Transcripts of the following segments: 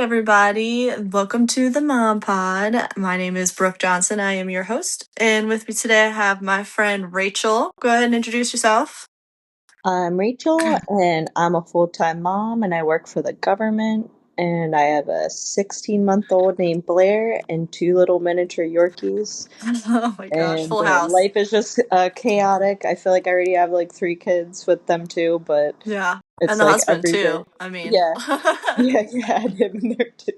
everybody. Welcome to the Mom Pod. My name is Brooke Johnson. I am your host. And with me today, I have my friend Rachel. Go ahead and introduce yourself. I'm Rachel, and I'm a full-time mom, and I work for the government. And I have a 16-month-old named Blair and two little miniature Yorkies. Oh my gosh, And full house. life is just chaotic. I feel like I already have like three kids with them too, but Yeah. And it's the like husband, every day. too. I mean, Yeah, yeah, I had him in there too.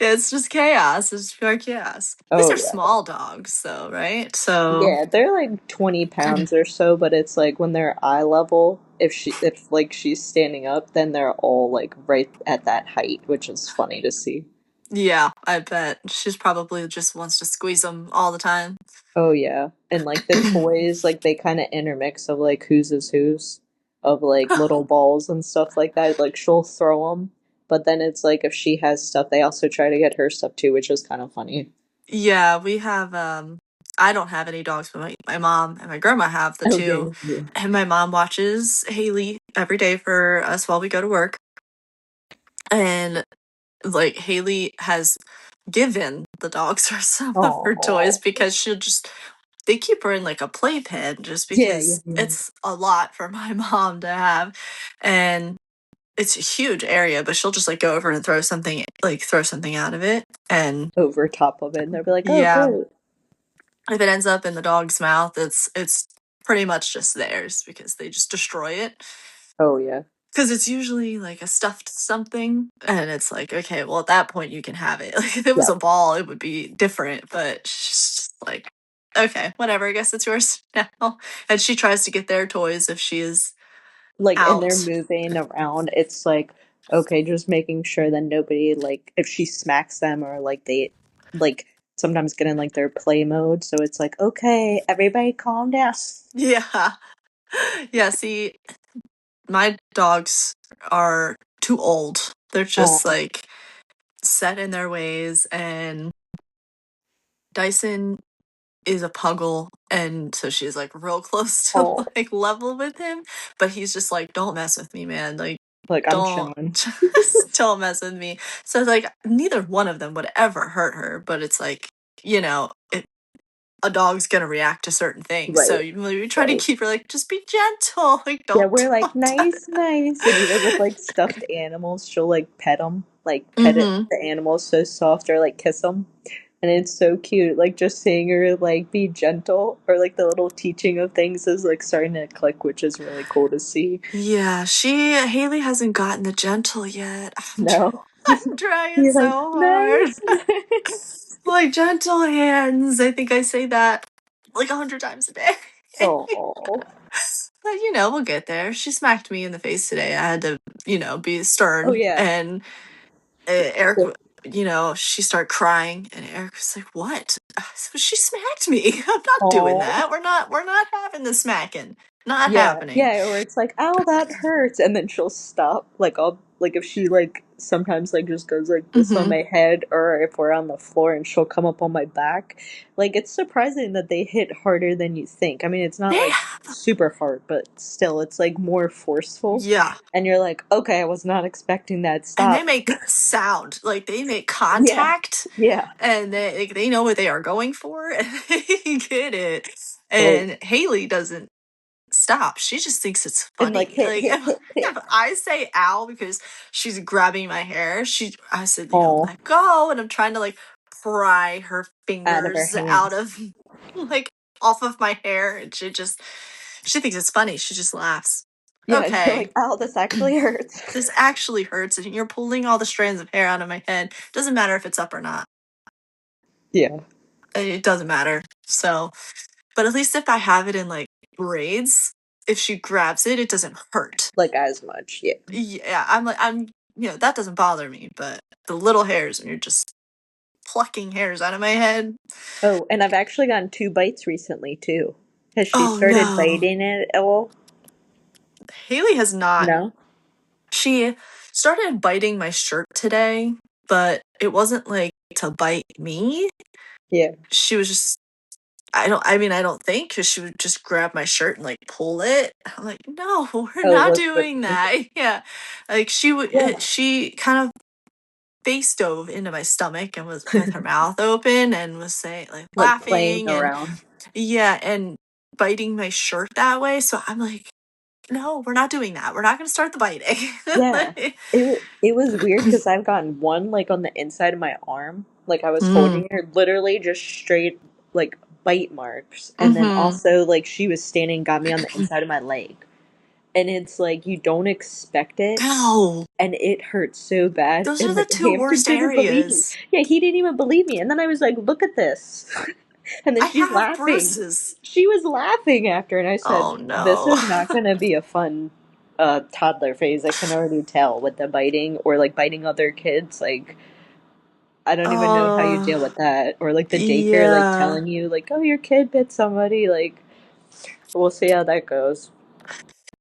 it's just chaos. It's just pure chaos. These Oh are yeah. small dogs, though, right? So, Yeah, they're like 20 pounds or so, but it's like when they're eye level, if like she's standing up, then they're all like right at that height, which is funny to see. yeah, I bet. She's probably just wants to squeeze them all the time. Oh yeah. And like the toys, like they kind of intermix of like whose is whose of like little balls and stuff like that. Like she'll throw them, but then it's like if she has stuff, they also try to get her stuff too, which is kind of funny. Yeah, we have I don't have any dogs, but my mom and my grandma have the two. Okay. Yeah. And my mom watches Haley every day for us while we go to work. And like Haley has given the dogs her some of her toys Oh. because she'll just they keep her in like a playpen just Yeah, yeah, because yeah. it's a lot for my mom to have. And it's a huge area, but she'll just like go over and throw something out of it. And Over top of it, and they'll be like, "Oh, yeah, great." if it ends up in the dog's mouth, it's pretty much just theirs because they just destroy it. Oh yeah. Because it's usually like a stuffed something, and it's like, okay, well, at that point, you can have it. Like, if it was Yeah. a ball, it would be different, but she's just like, okay, whatever, I guess it's yours now. And she tries to get their toys if she is Like, and they're out. moving around. It's like, okay, just making sure that nobody, like, if she smacks them or like they, like, sometimes get in like their play mode. So it's like, okay, everybody calm down. Yeah. Yeah, see, my dogs are too old. They're just Oh, like set in their ways, and Dyson is a puggle, and so she's like real close to oh, like level with him, but he's just like, don't mess with me, man. Like, like I'm don't chilling. just don't mess with me. So like neither one of them would ever hurt her, but it's like, a dog's gonna react to certain things. So Right, you try to right. keep her like, just be gentle. Like, Yeah, don't we're like, don't nice, nice. And even with like stuffed animals, she'll like pet them, like pet it, Mm-hmm. the animals so soft or like kiss them. And it's so cute. Like just seeing her like be gentle or like the little teaching of things is like starting to click, which is really cool to see. Yeah, Haley hasn't gotten the gentle yet. No. I'm trying You're like, so hard. nice, nice. Like gentle hands. I think I say that like 100 times a day. Oh. But we'll get there. She smacked me in the face today. I had to, be Oh stern. yeah. And Eric, she started crying, and Eric was like, "What?" So she smacked me. I'm not doing Oh. that. We're not having the smacking. Not Yeah, happening. yeah, or it's like, ow, that hurts, and then she'll stop. Like I'll like if she like sometimes like just goes like this on Mm-hmm. my head, or if we're on the floor and she'll come up on my back. Like it's surprising that they hit harder than you think. I mean, it's not They like super hard, but still, it's like more forceful. Yeah. And you're like, okay, I was not expecting that. And they Stop. make sound, like they make Yeah, contact, yeah. and they know what they are going for, and they get it. Oh, And Haley doesn't stop. She just thinks it's and like funny. hit, Like hit, hit, hit. if I say ow because she's grabbing my hair, I said, Oh, let go, and I'm trying to like pry her out of her fingers out hands. of like off of my hair, and she thinks it's funny. She just laughs. Yeah, and you're Okay, like, ow, this actually hurts. this actually hurts, and you're pulling all the strands of hair out of my head. Doesn't matter if it's up or not. Yeah, It doesn't matter. So, but at least if I have it in like braids, if she grabs it, it doesn't hurt. like as much. Yeah. Yeah, that doesn't bother me, but the little hairs, and you're just plucking hairs out of my head. Oh, and I've actually gotten two bites recently too. Has she Oh started no. biting it at all? Haley has not. No? She started biting my shirt today, but it wasn't like to bite me. Yeah. She was just I don't think, because she would just grab my shirt and like pull it. I'm like, no, we're Oh, not was the doing that. Yeah. Like she yeah. would, she kind of face dove into my stomach and was with her mouth open and was saying like Like playing laughing and around. yeah, and biting my shirt that way. So I'm like, no, we're not doing that. We're not going to start the biting. Yeah. Like, It was weird because I've gotten one like on the inside of my arm. Like I was mm, holding her literally just straight like bite marks. And then mm-hmm. also like she was standing, got me on the inside of my leg. And it's like you don't expect it No, and it hurts so bad. those are And the the two hamster worst didn't believe me. areas. Yeah, he didn't even believe me. And then I was like, look at this. And then I she's have laughing. bruises. She was laughing after, and I said, Oh this no. is not going to be a fun toddler phase. I can already tell with the biting or like biting other kids. Like, I don't even know how you deal Oh, with that. Or like the daycare, like yeah. telling you, like, oh, your kid bit somebody. Like, we'll see how that goes.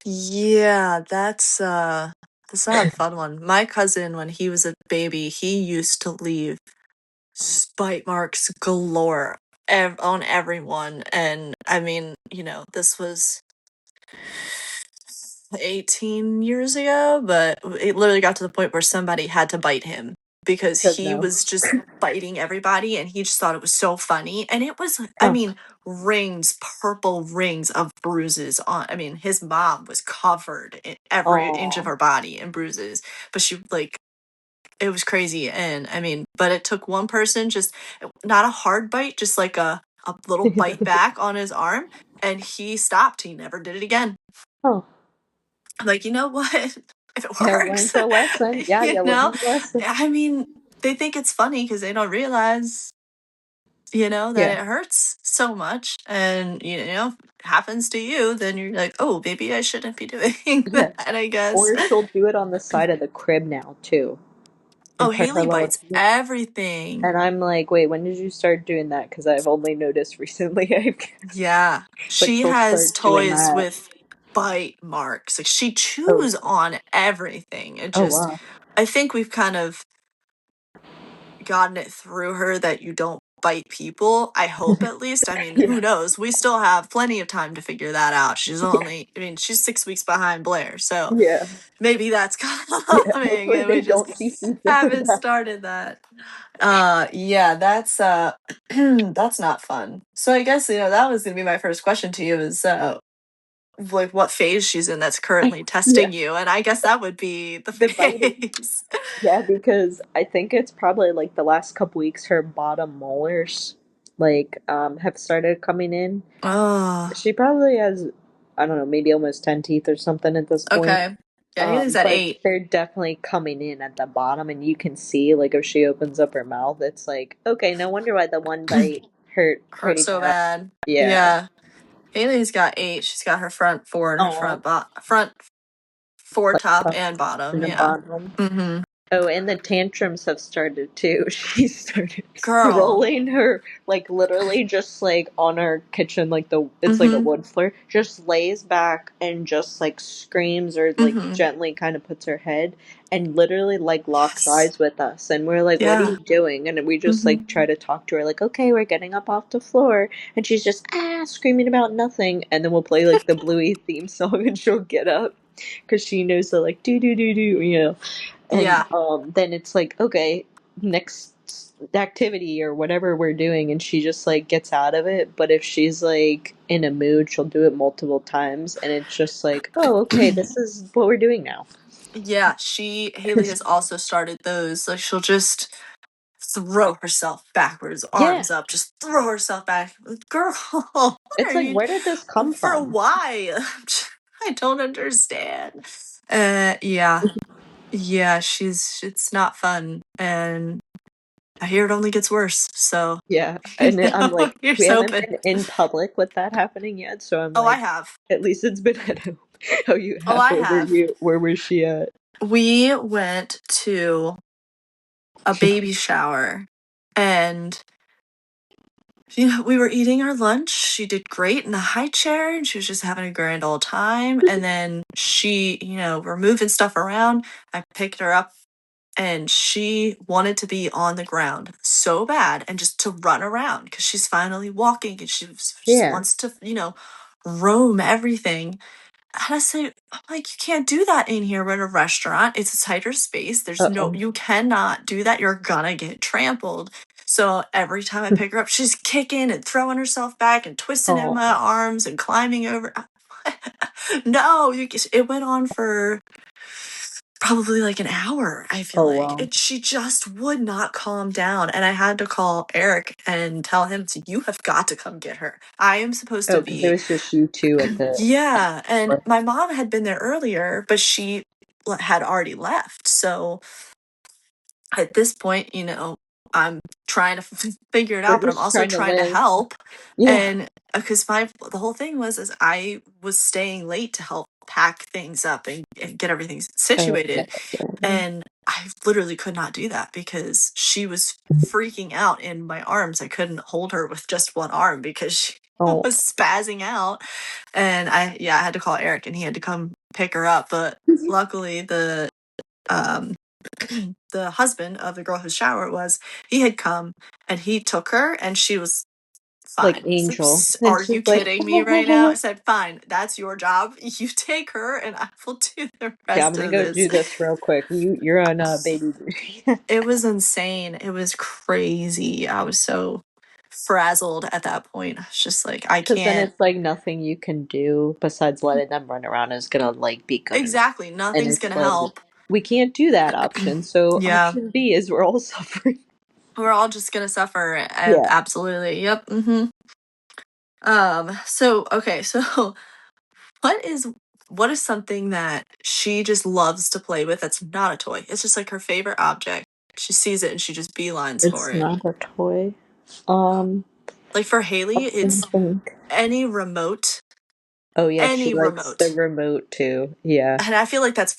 Yeah, that's not a fun one. My cousin, when he was a baby, he used to leave bite marks galore on everyone. And I mean, this was 18 years ago, but it literally got to the point where somebody had to bite him because Because he no. was just biting everybody and he just thought it was so funny. And it was, I Oh, mean, rings, purple rings of bruises on. I mean, his mom was covered in every inch of oh, her body in bruises, but she, like, it was crazy. And I mean, but it took one person, just not a hard bite, just like a little bite back on his arm. And he stopped. He never did it again. oh. I'm like, you know what? If it You learned works, the lesson. Yeah, you learned the lesson. I mean, they think it's funny because they don't realize, that Yeah, it hurts so much. And, happens to you, then you're like, oh, maybe I shouldn't be doing yeah. that, I guess. Or she'll do it on the side of the crib now, too. Oh, And put her Haley little bites everything. and I'm like, wait, when did you start doing that? Because I've only noticed recently. Yeah. But She she'll has start doing toys that. with bite marks. Like, she Oh, chews on everything. It oh just, wow. I think we've kind of gotten it through her that you don't bite people. I hope, at least. I mean, who Yeah, knows? We still have plenty of time to figure that out. I mean, she's 6 weeks behind Blair, so yeah, maybe that's yeah. coming Hopefully and we they just don't teach each other haven't that. started that. Yeah, that's that's not fun. So I guess, that was gonna be my first question to you is like what phase she's in that's currently Yeah, testing you, and I guess that would be the the biting. phase. Yeah, because I think it's probably like the last couple weeks her bottom molars like have started coming in. Oh, She probably has, I don't know, maybe almost 10 teeth or something at this point. okay. Yeah, Haley's at But 8. they're definitely coming in at the bottom, and you can see, like, if she opens up her mouth, it's like, okay, no wonder why the one bite hurt Hurt pretty so bad. bad. Yeah. Yeah. Haley's got 8. She's got her front 4 and her Oh, front 4 like top top and bottom. and the Yeah. bottom. Mhm. Oh, and the tantrums have started too. She started Girl. rolling her, like literally just like on our kitchen, like it's like a Mhm. wood floor, just lays back and just like screams or like Mhm. gently kind of puts her head and literally like locks Yes. eyes with us. And we're like, what are Yeah. you doing? And we just Mhm. like try to talk to her, like, okay, we're getting up off the floor. And she's just, screaming about nothing. And then we'll play like the Bluey theme song and she'll get up because she knows the like do do do do. And Yeah. then it's like, okay, next activity or whatever we're doing, and she just like gets out of it. But if she's like in a mood, she'll do it multiple times, and it's just like, oh, okay, this is what we're doing now. Yeah, Haley has also started those. Like, she'll just throw herself backwards, Yeah, arms up, just throw herself back. Girl, what it's are like, you, where did this come for from? why? I don't understand. Yeah. Yeah, it's not fun, and I hear it only gets worse, so, Yeah, and I'm like, we here's haven't hoping. been in public with that happening yet, so I'm Oh, I like, have. at least it's been at home. Oh, you Oh, have? I Where were have. you? Where was she at? We went to a baby shower, and we were eating our lunch. She did great in the high chair and she was just having a grand old time. And then we're moving stuff around. I picked her up and she wanted to be on the ground so bad and just to run around because she's finally walking and she just Yeah, wants to, roam everything. And I say, I'm like, you can't do that in here. We're in a restaurant. It's a tighter space. Uh-oh. You cannot do that. You're gonna get trampled. So every time I pick her up, she's kicking and throwing herself back and twisting in my Oh, arms and climbing over. No, it went on for probably like an hour, I feel oh like. wow. She just would not calm down. And I had to call Eric and tell him you have got to come get her. I am supposed to Oh, because it be, was just you two at the yeah. And door. my mom had been there earlier, but she had already left. So at this point, I'm trying to figure it We're out, but I'm just also trying to trying to live. help. Yeah. And because the whole thing was is I was staying late to help pack things up and get everything Okay. situated, Yeah. and I literally could not do that because she was freaking out in my arms. I couldn't hold her with just one arm because she Oh. was spazzing out. And I had to call Eric and he had to come pick her up. But luckily, um, the husband of the girl whose shower it was, he had come and he took her and she was Like fine. I was like, Angel. And Are you she's like, kidding me right now?" I said, "Fine, that's your job. You take her and I will do the okay, I'm rest gonna of go this." do this real quick. You're on baby duty. It was insane. It was crazy. I was so frazzled at that point. I was just like, I Because then can't. it's like nothing you can do besides letting them run around is gonna like be good enough. Exactly. And Nothing's it's gonna like help. we can't do that option. So Yeah. option B is we're all suffering. We're all just gonna suffer. Yeah. Absolutely. Yep. So okay, so what is what is something that she just loves to play with that's not a toy? It's just like her favorite object. She sees it and she just beelines for It's it. not a toy. Um, Like for Haley, let me it's think. any remote, Oh yeah, she any likes the remote. remote too. Yeah. And I feel like that's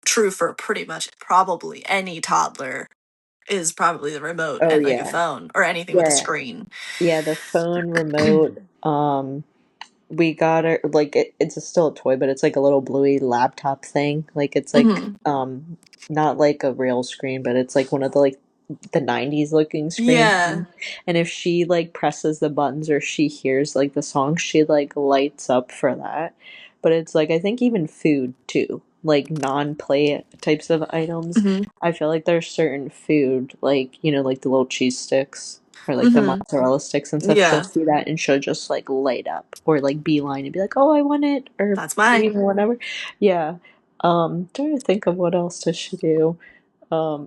true for pretty much probably any toddler is probably the remote Oh and like a yeah. phone or anything with a Yeah. screen. Yeah, the phone remote. We got her like it's still a toy, but it's like a little bluey laptop thing. Like it's like Hmm. not like a real screen, but it's like one of the 90s looking screens. Yeah. And if she like presses the buttons or she hears like the song, she like lights up for that. But it's like I think even food too, like non-play types of items. Hmm. I feel like there's certain food, like like the little cheese sticks or like the Hmm. mozzarella sticks and stuff. She'll Yeah. see that and she'll just like light up or like beeline and be like, "Oh, I want it," or That's mine. whatever. Yeah. Trying to think of what else does she do.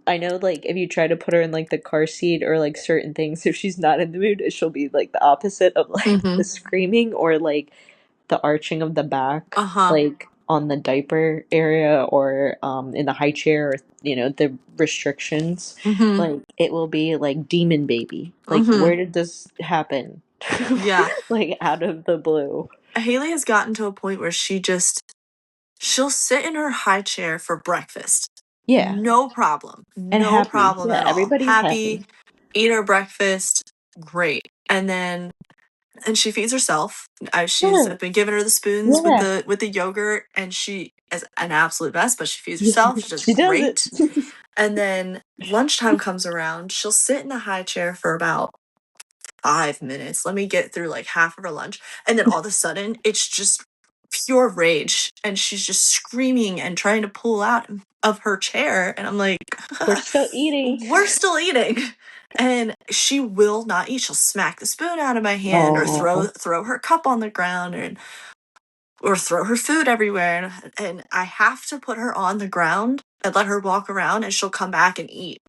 I know like if you try to put her in like the car seat or like certain things, if she's not in the mood, she'll be like the opposite of like the Hmm. screaming or like the arching of the back, Uh-huh. like on the diaper area or in the high chair or the restrictions. Hmm. Like it will be like demon baby. Like Hmm. where did this happen? Yeah. Like out of the blue. Haley has gotten to a point where she'll sit in her high chair for breakfast. Yeah. No problem. And No happy. problem Yeah, at all. everybody's Happy, happy. eat her breakfast, great. And she feeds herself. Yeah. I've been giving her the spoons with Yeah. the yogurt, and she is an absolute best. But she feeds Yeah, herself. She does she does it. great. And then lunchtime comes around. She'll sit in the high chair for about 5 minutes. Let me get through like half of her lunch. And then all of a sudden, it's just pure rage. And she's just screaming and trying to pull out of her chair. And I'm like, We're still eating. we're still eating. And she will not eat. She'll smack the spoon out of my hand or Oh, throw her cup on the ground or throw her food everywhere. And I have to put her on the ground and let her walk around and she'll come back and eat.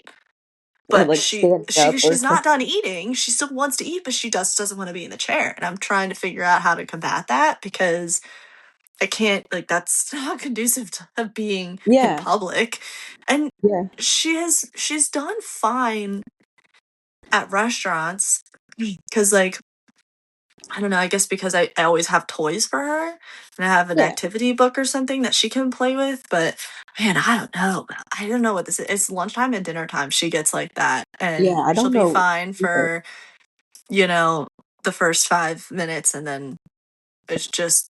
or But like stand up or she's not something. done eating. She still wants to eat, but she just doesn't want to be in the chair. And I'm trying to figure out how to combat that because I can't, like, that's not conducive to being in Yeah, public. And yeah, she's done fine at restaurants because, like, I don't know, I guess because I always have toys for her and I have an yeah, activity book or something that she can play with. But man, I don't know. I don't know what this is. It's lunchtime and dinner time. She gets like that yeah. and I she'll don't be know fine either. for, you know, the first 5 minutes and then it's just,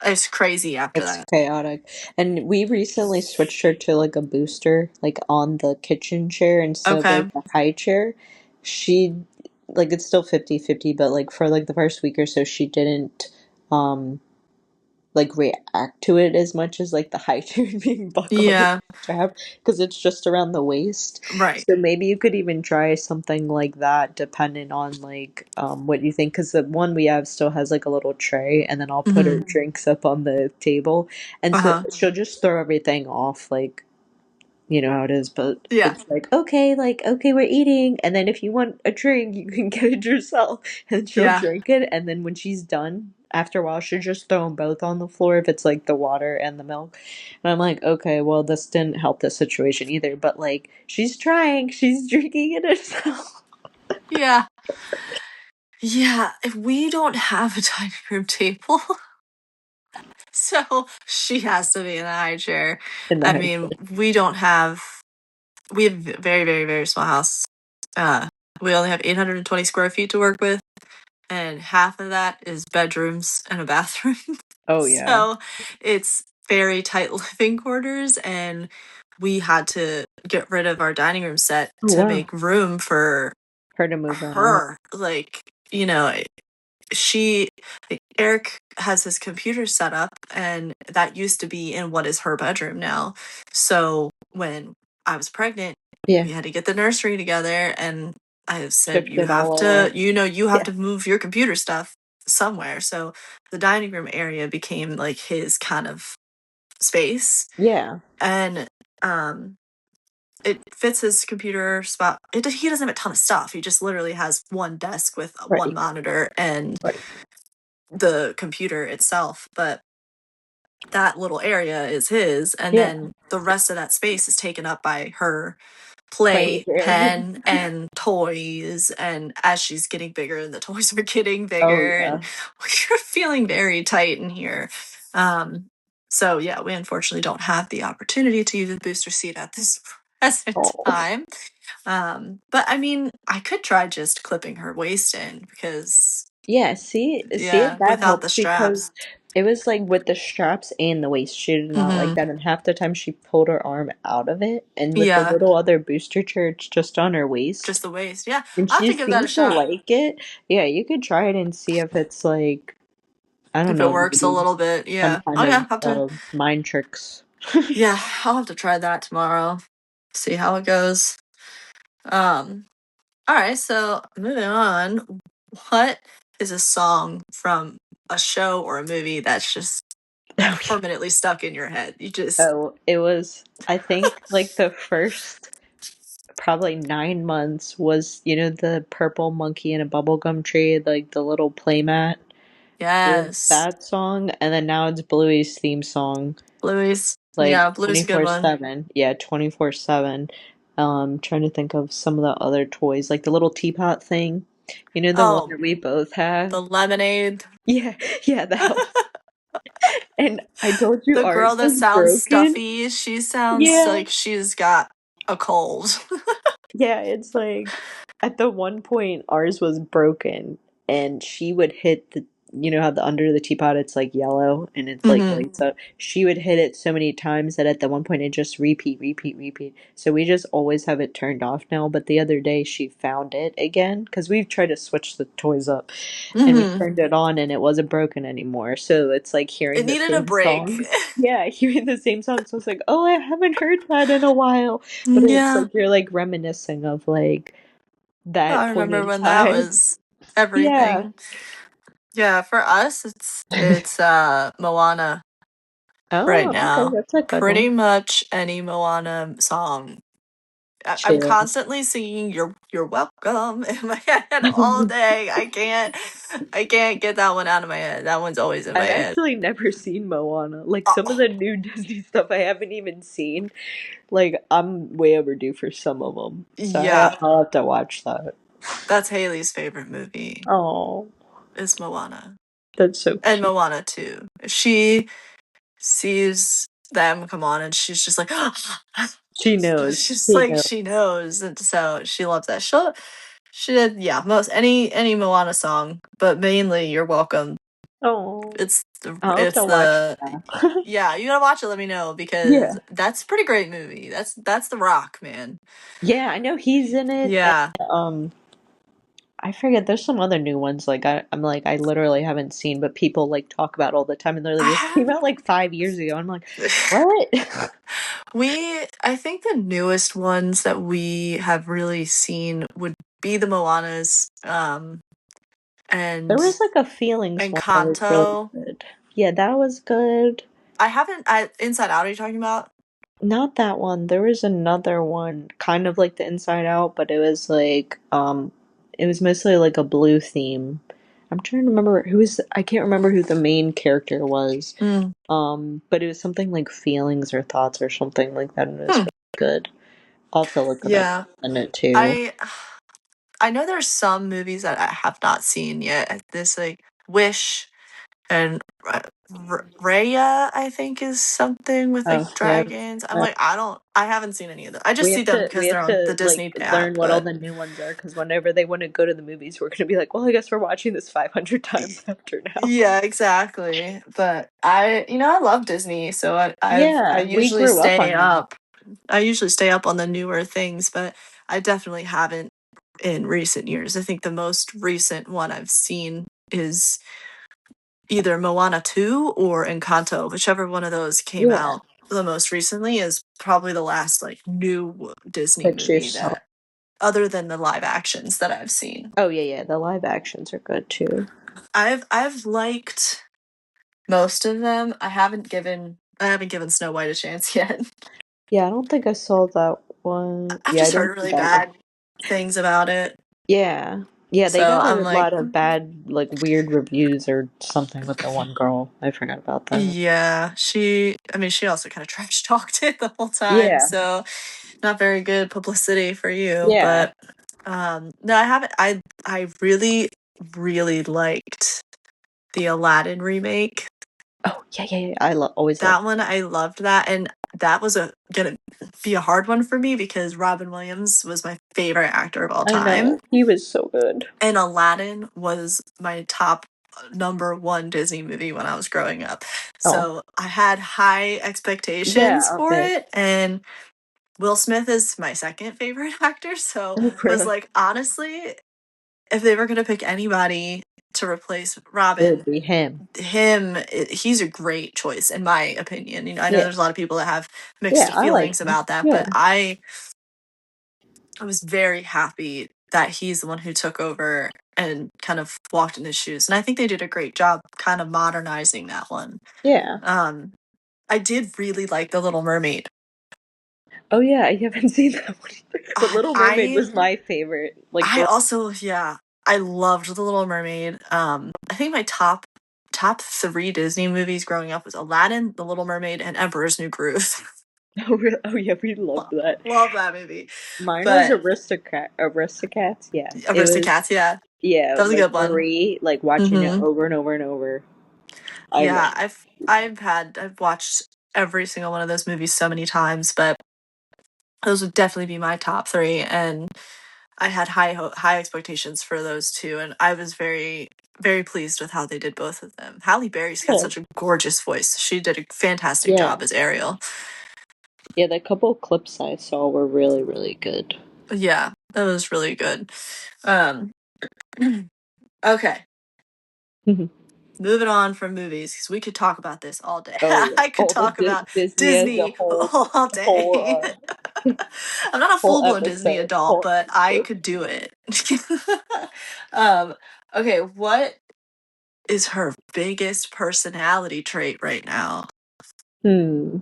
it's crazy after It's that. chaotic. And we recently switched her to like a booster, like on the kitchen chair instead of Okay. like the high chair. She like it's still 50-50, but like for like the first week or so she didn't um like react to it as much as like the high chair being buckled with Yeah. the strap because it's just around the waist. Right. So maybe you could even try something like that depending on like what you think because the one we have still has like a little tray and then I'll put her Hmm. drinks up on the table and so Uh-huh. she'll just throw everything off like you know how it is, but Yeah. it's like, okay, we're eating, and then if you want a drink, you can get it yourself, and she'll Yeah. drink it, and then when she's done, after a while, she'll just throw them both on the floor if it's like the water and the milk. And I'm like, okay, well, this didn't help the situation either, but like, she's trying, she's drinking it herself Yeah. Yeah. If we don't have a dining room table, so she has to be in a high chair. in the I high mean, chair. we have a very, very, very small house. Uh, we only have 820 square feet to work with, and half of that is bedrooms and a bathroom. Oh, yeah. So it's very tight living quarters, and we had to get rid of our dining room set Oh, to wow. make room for Her to move in and out. her. Like, you know, she Eric has his computer set up, and that used to be in what is her bedroom now. So when I was pregnant, Yeah, we had to get the nursery together, and I said, shift it all away. you have Yeah, to move your computer stuff somewhere. So the dining room area became like his kind of space, yeah, and um it fits his computer spot. He doesn't have a ton of stuff. He just literally has one desk with one right, monitor and right. the computer itself, but that little area is his, and Yeah, then the rest of that space is taken up by her playing play area. pen and toys. And as she's getting bigger, the toys are getting Oh, bigger, and yeah. we're feeling very tight in here. Um, so yeah, we unfortunately don't have the opportunity to use a booster seat at this present Oh. time. But I mean, I could try just clipping her waist in because Yeah, see if yeah, that without the helps straps. because it was like with the straps and the waist, she did not like Mm-hmm. that. And half the time she pulled her arm out of it. And with the Yeah, little other booster chair, it's just on her waist. just the waist. Yeah, And I'll have she to give that a seems to shot like it. Yeah, you could try it and see if it's like, I don't if it know, works a maybe little bit. some Yeah. kind Oh of yeah, have to. mind tricks. Yeah, I'll have to try that tomorrow. See how it goes. Um. All right. So moving on. What is a song from a show or a movie that's just permanently stuck in your head? You just Oh, it was, I think, like the first probably 9 months was, you know, the purple monkey in a bubblegum tree, like the little playmat. It was yes, that song, and then now it's Bluey's theme song, Bluey's. like Yeah, Bluey's a good one. 24/7. Yeah, 24/7. Trying to think of some of the other toys, like the little teapot thing. You know, the one Oh, that we both have? the lemonade. Yeah, yeah, that one. And I told you The girl ours that was sounds broken. stuffy, she sounds Yeah. like she's got a cold. Yeah, it's like at the one point ours was broken and she would hit the you know how the under the teapot it's like yellow and it's like Hmm. lights up. She would hit it so many times that at the one point it just repeat. So we just always have it turned off now. But the other day she found it again because we've tried to switch the toys up and we Hmm. turned it on and it wasn't broken anymore. So it's like It hearing the needed a same break. songs. Yeah, hearing the same songs. So it's like, oh, I haven't heard that in a while. But it's Yeah. like you're like reminiscing of like that I point remember in when that time. was Yeah. everything. Yeah, for us it's Moana right Oh, okay, now. that's a good Pretty one. much any Moana song. I'm Chill. constantly singing "You're welcome" in my head all day. I can't get that one out of my head. That one's always in my I've head. actually never seen Moana. Like some of Oh, the new Disney stuff I haven't even seen. Like I'm way overdue for some of them. So yeah, I'll have to watch that. that's Haley's favorite movie Oh, is Moana. that's so And cute. Moana 2. She sees them come on and she's just like She knows. she's She like knows. she knows, and so she loves that. She did, yeah, most any Moana song, but mainly "You're Welcome." Oh, It's I'll have it's to watch the that. yeah, you gotta watch it. Let me know because Yeah. that's a pretty great movie. That's The Rock, man. Yeah, I know he's in it. And, Yeah, um, I forget. There's some other new ones. Like I'm like I literally haven't seen, but people like talk about all the time, and they're like, I "This came have out like 5 years ago." I'm like, "What?" I think the newest ones that we have really seen would be the Moanas, There and was like a feelings one that was really Encanto. good. Yeah, that was good. I Inside Out, are you talking about? Not that one. There was another one, kind of like the Inside Out, but it was mostly like a blue theme. I'm trying to remember I can't remember who the main character was. Mm, But it was something like feelings or thoughts or something like that, and it was hmm, really good. I'll have to look it up yeah. in it too. I I know there's some movies that I have not seen yet. This like Wish and Raya, I think, is something with like Oh, yeah. dragons. I'm like, I haven't seen any of them. I just We see have them we because they're have on the to like Disney app. learn what all But the new ones are because whenever they want to go to the movies, we're gonna be like, well, I guess we're watching this 500 times after now. yeah, exactly. But I love Disney, so I Yeah, we usually grew up stay on them. up. I usually stay up on the newer things, but I definitely haven't in recent years. I think the most recent one I've seen is either Moana 2 or Encanto, whichever one of those came Yeah, out the most recently is probably the last like new Disney that you movie saw. that other than the live actions that I've seen. Oh yeah, yeah. The live actions are good too. I've liked most of them. I haven't given Snow White a chance yet. Yeah, I don't think I saw that one. I've Yeah, I just didn't heard see really that one. bad things about it. Yeah. Yeah, they So got I'm a like, lot of bad, like, weird reviews or something with the one girl. I forgot about that. yeah, she also kind of trash talked it the whole time. Yeah. So not very good publicity for you, Yeah. but no, I haven't. I really really liked the Aladdin remake. Oh, yeah, yeah, yeah. Always love. That one I loved that, and that was gonna be a hard one for me because Robin Williams was my favorite actor of all I time, know. He was so good. and Aladdin was my top number one Disney movie when I was growing up. Oh. So I had high expectations Yeah, for okay. it, and Will Smith is my second favorite actor. So Oh, was really? like, honestly, if they were gonna pick anybody to replace It Robin, would be him. he's a great choice in my opinion. I know Yeah. there's a lot of people that have Yeah, mixed I like feelings him. about that, Yeah. but I was very happy that he's the one who took over and kind of walked in his shoes. And I think they did a great job kind of modernizing that one. Yeah. Um, I did really like The Little Mermaid. Oh, yeah, I haven't seen that one either. But I Little Mermaid I, was my favorite. Like, I also yeah, I loved The Little Mermaid. I think my top three Disney movies growing up was Aladdin, The Little Mermaid, and Emperor's New Groove. oh, really? Oh, yeah, we loved that. Love that movie. Mine was But Aristocats. Yeah, it was. Aristocats, yeah, Yeah, that was a like good one. Marie, like watching it Hmm. over and over and over. I Yeah, love. I've watched every single one of those movies so many times, but those would definitely be my top three, and I had high expectations for those two, and I was very pleased with how they did both of them. Halle Berry's got Yeah, such a gorgeous voice; she did a fantastic yeah, job as Ariel. yeah. The couple clips I saw were really, really good. Yeah, that was really good. Um, okay, moving on from movies because we could talk about this all day. Oh yeah, I could all talk about Disney as a Disney whole, all whole, day. I'm not a whole full blown Disney episode, adult, whole but I episode. could do it. um, okay, what is her biggest personality trait right now? Hmm.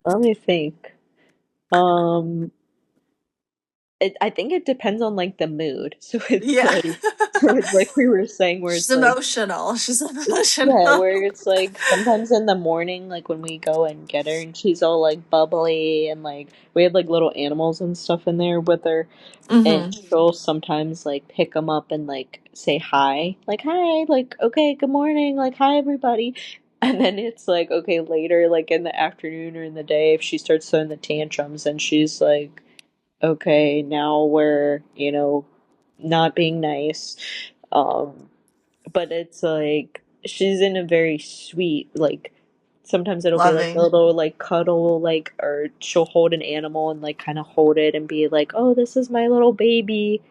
Let me think. Um, I think it depends on like the mood. Yeah. So it's like we were saying, where She's it's like emotional. She's emotional. yeah, where it's like sometimes in the morning, like when we go and get her, and she's all like bubbly, and like we have like little animals and stuff in there with her, and Hmm. she'll sometimes like pick them up and like say hi, like hi, like okay, good morning, like hi everybody. And then it's like okay later, like in the afternoon or in the day, if she starts throwing the tantrums, and she's like okay, now we're not being nice. Um, but it's like she's in a very sweet, like Sometimes it'll be like a Loving. little like cuddle, like, or she'll hold an animal and like kind of hold it and be like, "Oh, this is my little baby,"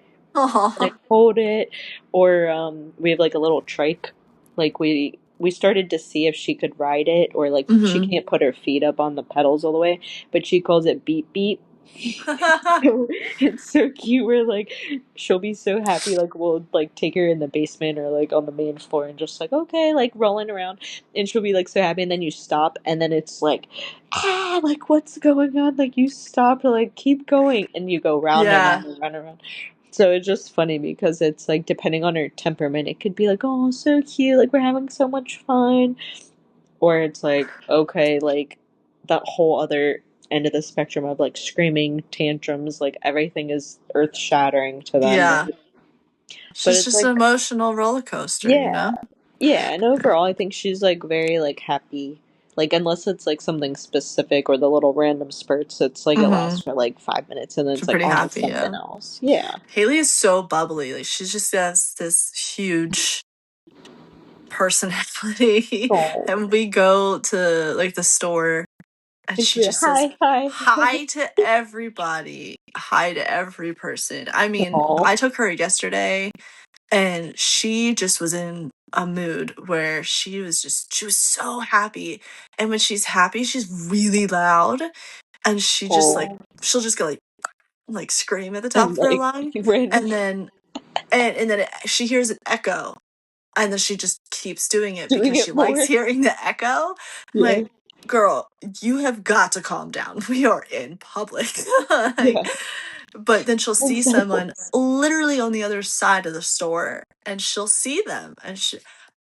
like Oh. hold it. Or we have like a little trike. Like we started to see if she could ride it, or like she Hmm. can't put her feet up on the pedals all the way, but she calls it beep beep. So it's so cute. We're like, she'll be so happy. Like we'll like take her in the basement or like on the main floor and just like, okay, like rolling around, and she'll be like so happy. And then you stop, and then it's like, ah, like what's going on? Like you stop, like keep going, and you go round and Yeah. round and round and round. So it's just funny because it's like depending on her temperament, it could be like, oh, so cute, like we're having so much fun, or it's like, okay, like that whole other end of the spectrum of like screaming tantrums, like everything is earth shattering to them. Yeah. But She's it's just an like, emotional roller coaster, you yeah, know? yeah, and overall, I think she's like very like happy. Like unless it's like something specific or the little random spurts, it's like it Hmm. lasts for like 5 minutes and then She's it's like pretty on to happy, something yeah. else. Yeah. Haley is so bubbly. Like she just has this huge personality. Oh, And we go to like the store and and she she's like, just says hi, hi. hi to everybody. Hi to every person. I mean, Oh, I took her yesterday and she just was in a mood where she was so happy. And when she's happy, she's really loud and she just like oh, she'll just go like scream at the top and of her like lung random and then she hears an echo and then she just keeps doing it doing because she it likes more. hearing the echo. I'm Yeah, like, girl, you have got to calm down. We are in public. Like, yeah, but then she'll see someone exactly. literally on the other side of the store and she'll see them and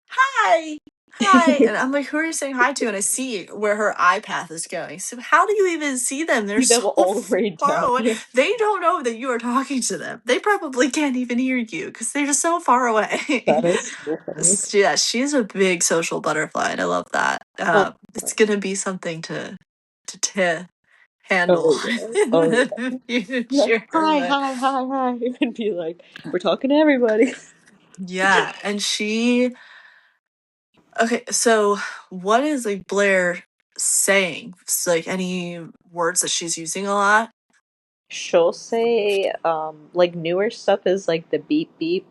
hi, hi. And I'm like, who are you saying hi to? And I see where her eye path is going. So how do you even see them? They're See them so all the way far down. away. Yeah, They don't know that you are talking to them. They probably can't even hear you because they're just so far away. that is so funny. Yeah, she's a big social butterfly, and I love that. Oh, It's gonna be something to handle oh yeah, in oh the yeah. Like, future. hi, But hi, hi, hi, and be like, we're talking to everybody. yeah, and she okay. So what is like Blair saying? Like any words that she's using a lot? She'll say, like newer stuff is like the beep beep.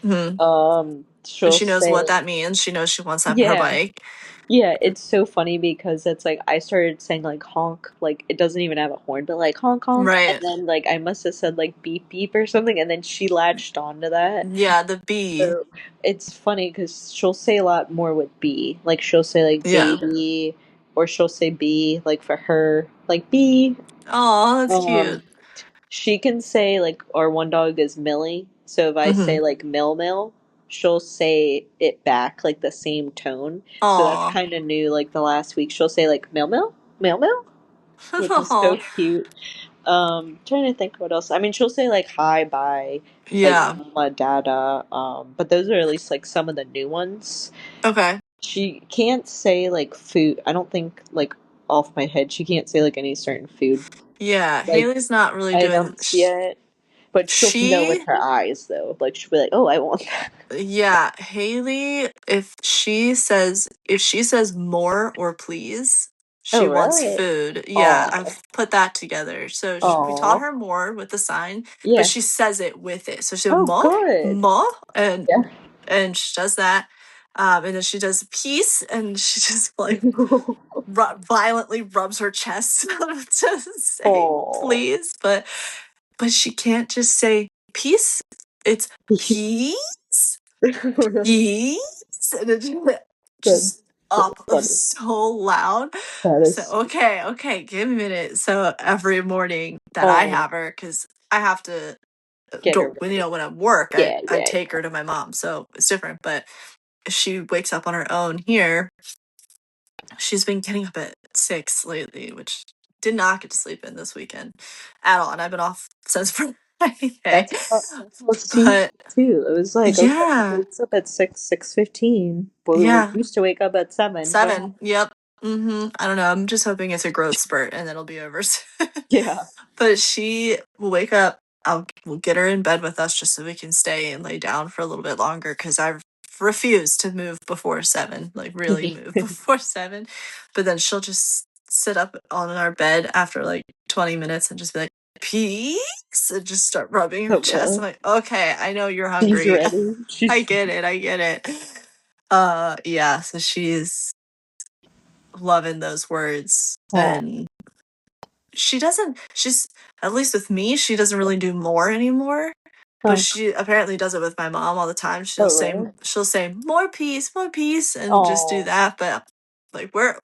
Hmm. And She'll she knows what say, that means. She knows she wants that for her yeah, bike. yeah. It's so funny because it's like I started saying like honk, like it doesn't even have a horn, but like honk honk, and Right. then like I must have said like beep beep or something, and then she latched onto that. Yeah, the B. So it's funny because she'll say a lot more with B. Like she'll say like Yeah. baby, or she'll say B like for her, like B. Oh, that's cute. Um, she can say like our one dog is Millie. So if I Mm-hmm. say like Mill Mill, she'll say it back like the same tone. So that's Aw. kind of new. Like the last week, she'll say like Mill Mill, Mill Mill, which is so cute. Trying to think what else. I mean, she'll say like hi, bye, like Yeah. mama, dada. But those are at least like some of the new ones. Okay. She can't say like food. I don't think like off my head. She can't say like any certain food Yeah, like Haley's not really doing items yet. But she'll know with she her eyes though. Like she'll be like, "Oh, I want that." yeah, Haley if she says more or please, Oh, she wants really? food. Yeah, Oh, I've put that together. So we taught oh, her more with the sign, but yeah. she says it with it. So she Oh, more, good. more, and Yeah. she does that. And then she does peace, and she just like violently rubs her chest to say Oh. please, but she can't just say peace. It's peace, peace, and it's That's just so up funny. so loud. That So is. okay, give me a minute. So every morning that I Oh, have her, because I have to, get her when ready. when I'm work, I Yeah, I yeah, take her to my mom, so it's different. But if she wakes up on her own here, she's been getting up at 6 lately, which did not get to sleep in this weekend at all, and I've been off since Friday. That's how Steve But too. It was like, okay, he yeah, wakes up at 6:15. But we yeah, used to wake up at 7. What 7. happened? Yep. I don't know. I'm just hoping it's a growth spurt and then it'll be over soon. Yeah. But she will wake up. We'll get her in bed with us just so we can stay and lay down for a little bit longer because I refuse to move before 7, like really move before 7. But then she'll just sit up on our bed after like 20 minutes and just be like, peace, and just start rubbing her Oh, chest. I'm really? like, okay, I know you're She's hungry. ready. I She's get it. I get it. Yeah, so she's loving those words. oh, And she's, at least with me, she doesn't really do more anymore. But oh, she apparently does it with my mom all the time. oh, really? She'll say more peace, and just do Oh, that. But like, where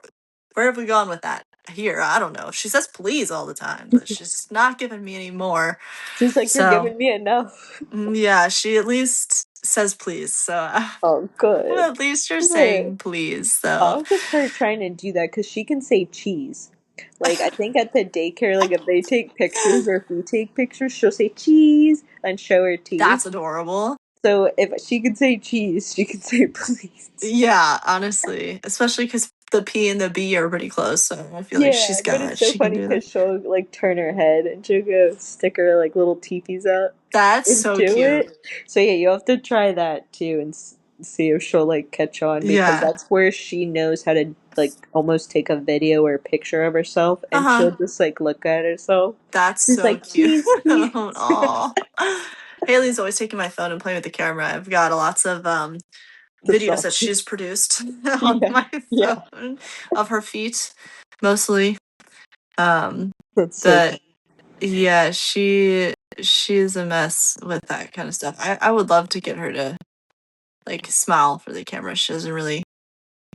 have we gone with that? Here, I don't know. She says please all the time, but she's not giving me any more. she's like, you're So giving me enough. yeah, she at least says please. So Oh, good. at least you're Good. saying please. So I'll just her trying to do that because she can say cheese. Like, I think at the daycare, like, if they take pictures or if we take pictures, she'll say cheese and show her teeth. that's adorable. So if she can say cheese, she can say please. Yeah, honestly, especially because the P and the B are pretty close. So I feel like Yeah, but it's so she can funny do that. because she'll, like, turn her head and she'll go stick her, like, little teepies out That's and so do cute. it. So, yeah, you have to try that, too, and see if she'll, like, catch on because Yeah. that's where she knows how to, like, almost take a video or a picture of herself Uh and huh. she'll just, like, look at herself. That's She's so like, cute. cheese, cheese. Oh, Haley's always taking my phone and playing with the camera. I've got lots of The videos that selfie. she's produced on Yeah, my yeah. phone of her feet, mostly. Um, That's so but yeah, she's a mess with that kind of stuff. I would love to get her to like smile for the camera. She doesn't really.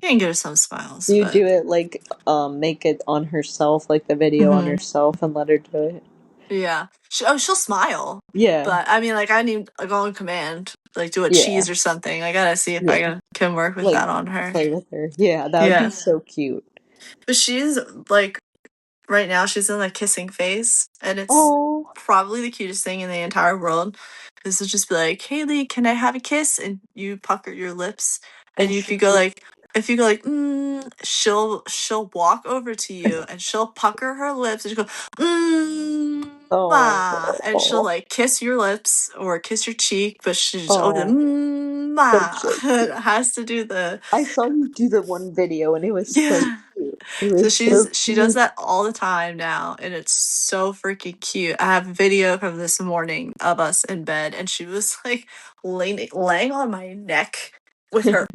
You can get her some smiles, Do you but do it like make it on herself, like the video on mhm. herself and let her do it? Yeah. She'll smile. Yeah. But I mean, like, I need a go on command, like do a Yeah. cheese or something. I gotta see if Yeah. can work with Like that on her. play with her. Yeah, that would be Yeah. so cute. But she's like, right now, she's in the kissing phase, and it's Oh. probably the cutest thing in the entire world. This is just be like, Haley, can I have a kiss? And you pucker your lips, and And if you she'll go do like, she'll walk over to you and she'll pucker her lips and she'll go, and she'll oh. like kiss your lips or kiss your cheek, but she's over the Oh. That's so it cute. has to do the I saw you do the one video and it was so yeah. cute. It So was so she does cute. that all the time now, and it's so freaking cute. I have a video from this morning of us in bed, and she was like laying on my neck with her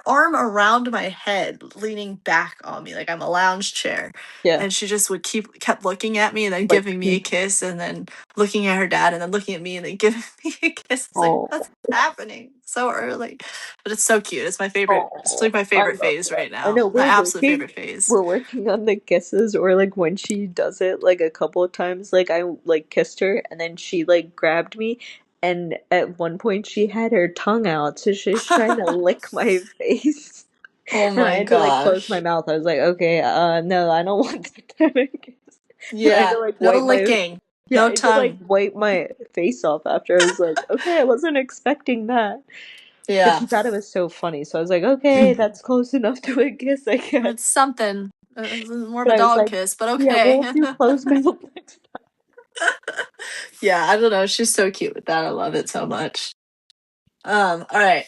arm around my head, leaning back on me like I'm a lounge chair. Yeah. And she just would kept looking at me and then Like giving me a peek. kiss, and then looking at her dad and then looking at me and then giving me a kiss. It's like, Oh. what's happening so early? But it's so cute. It's my favorite. It's like Oh, my I favorite love phase that. right I now. know My absolute favorite phase. we're working on the kisses, or like when she does it, like a couple of times, like I like kissed her, and then she like grabbed me, and at one point she had her tongue out, so she's trying to lick my face, Oh and I my had to like close my gosh. mouth. I was like, okay, no, I don't want that kind of kiss. And I had Yeah. to like No wipe my licking. yeah, I No had to like tongue. wipe my face off after. I was like, okay, I wasn't expecting that. But Yeah. she thought it was so funny, so I was like, okay, that's close enough to a kiss, I It's guess. something. It's more of But a I was dog like, kiss, but yeah, okay. we'll do closed mouth next Yeah, I don't know. She's so cute with that. I love it so much. All right.